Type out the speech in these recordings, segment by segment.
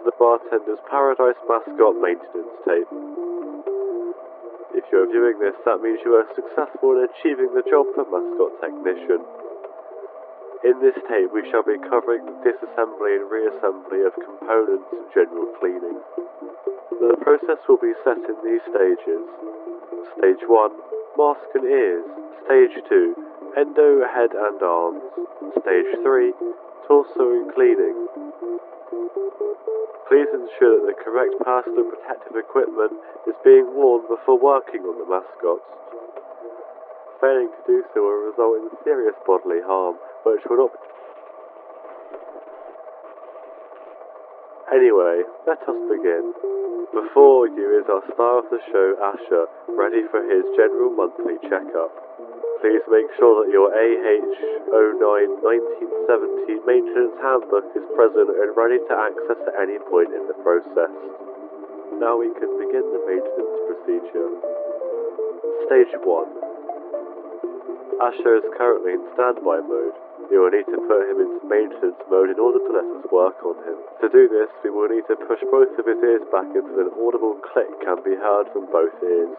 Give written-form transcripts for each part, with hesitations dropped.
the bartender's Paradise Mascot Maintenance tape. If you are viewing this, that means you are successful in achieving the job for Mascot Technician. In this tape, we shall be covering the disassembly and reassembly of components and general cleaning. The process will be set in these stages. Stage 1, mask and ears. Stage 2, endo, head and arms. Stage 3, torso and cleaning. Please ensure that the correct personal protective equipment is being worn before working on the mascots. Failing to do so will result in serious bodily harm, which will not be... Anyway, let us begin. Before you is our star of the show, Asher, ready for his general monthly checkup. Please make sure that your AH-09-1970 maintenance handbook is present and ready to access at any point in the process. Now we can begin the maintenance procedure. Stage 1. Asher is currently in standby mode. You will need to put him into maintenance mode in order to let us work on him. To do this, we will need to push both of his ears back until an audible click can be heard from both ears.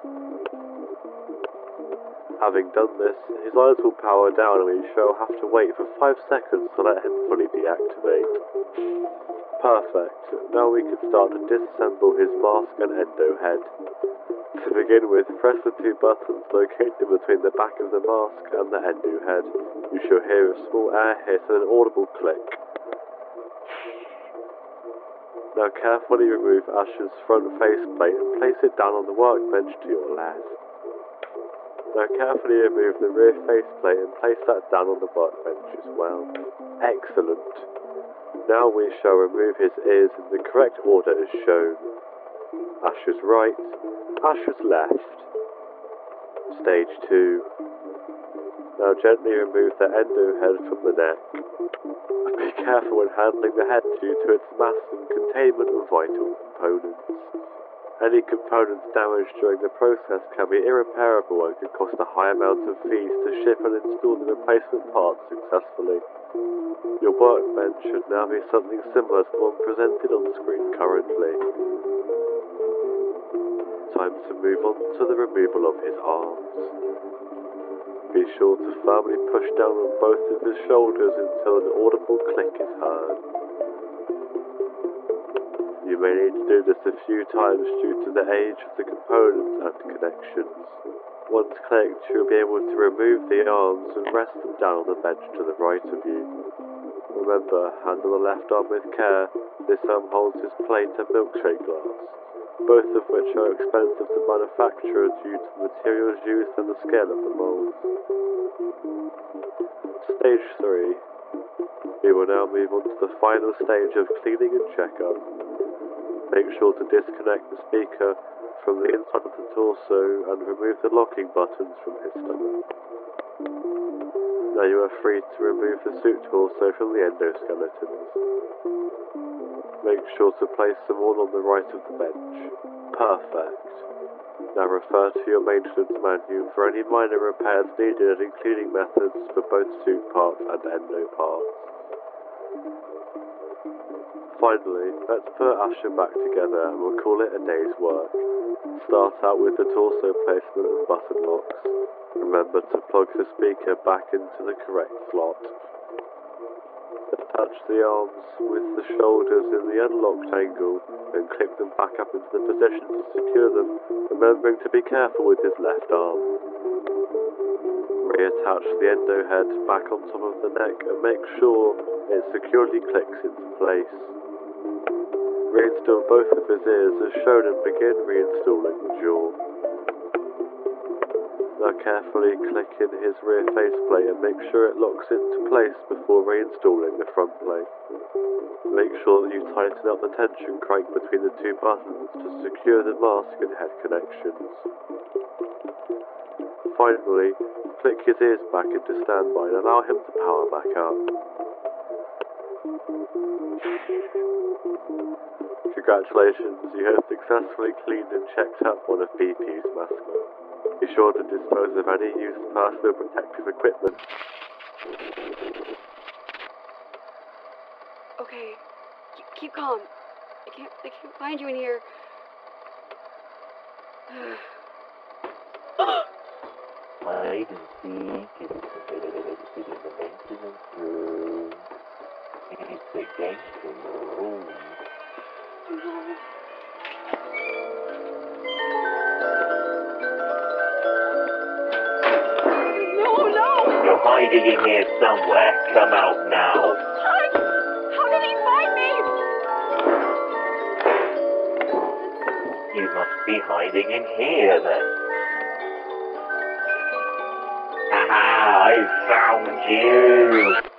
Having done this, his eyes will power down and we shall have to wait for 5 seconds to let him fully deactivate. Perfect. Now we can start to disassemble his mask and endo head. To begin with, press the 2 buttons located between the back of the mask and the endo head. You shall hear a small air hit and an audible click. Now carefully remove Asher's front faceplate and place it down on the workbench to your left. Now carefully remove the rear faceplate and place that down on the workbench as well. Excellent. Now we shall remove his ears in the correct order as shown. Asher's right, Asher's left. Stage 2. Now gently remove the endo head from the neck. Be careful when handling the head due to its mass and containment of vital components. Any components damaged during the process can be irreparable and can cost a high amount of fees to ship and install the replacement parts successfully. Your workbench should now be something similar to the one presented on screen currently. Time to move on to the removal of his arms. Be sure to firmly push down on both of his shoulders until an audible click is heard. You may need to do this a few times due to the age of the components and connections. Once clicked, you'll be able to remove the arms and rest them down on the bench to the right of you. Remember, handle the left arm with care. This arm holds his plate and milkshake glass, both of which are expensive to manufacture due to the materials used and the scale of the molds. Stage 3. We will now move on to the final stage of cleaning and checkup. Make sure to disconnect the speaker from the inside of the torso and remove the locking buttons from his stomach. Now you are free to remove the suit torso from the endoskeletons. Make sure to place them all on the right of the bench. Perfect. Now refer to your maintenance manual for any minor repairs needed and cleaning methods for both suit parts and endo parts. Finally, let's put Asher back together and we'll call it a day's work. Start out with the torso placement and button locks. Remember to plug the speaker back into the correct slot. Attach the arms with the shoulders in the unlocked angle and clip them back up into the position to secure them, remembering to be careful with his left arm. Reattach the endo head back on top of the neck and make sure it securely clicks into place. Reinstall both of his ears as shown and begin reinstalling the jaw. Now carefully click in his rear faceplate and make sure it locks into place before reinstalling the front plate. Make sure that you tighten up the tension crank between the 2 buttons to secure the mask and head connections. Finally, click his ears back into standby and allow him to power back up. Congratulations, you have successfully cleaned and checked up one of BP's mascots. Be sure to dispose of any used personal protective equipment. Okay, keep calm. I can't find you in here. Hide and seek in the maintenance room. It's a gangster room. No! You're hiding in here somewhere. Come out now. Fuck! How did he find me? You must be hiding in here then. Haha, I found you!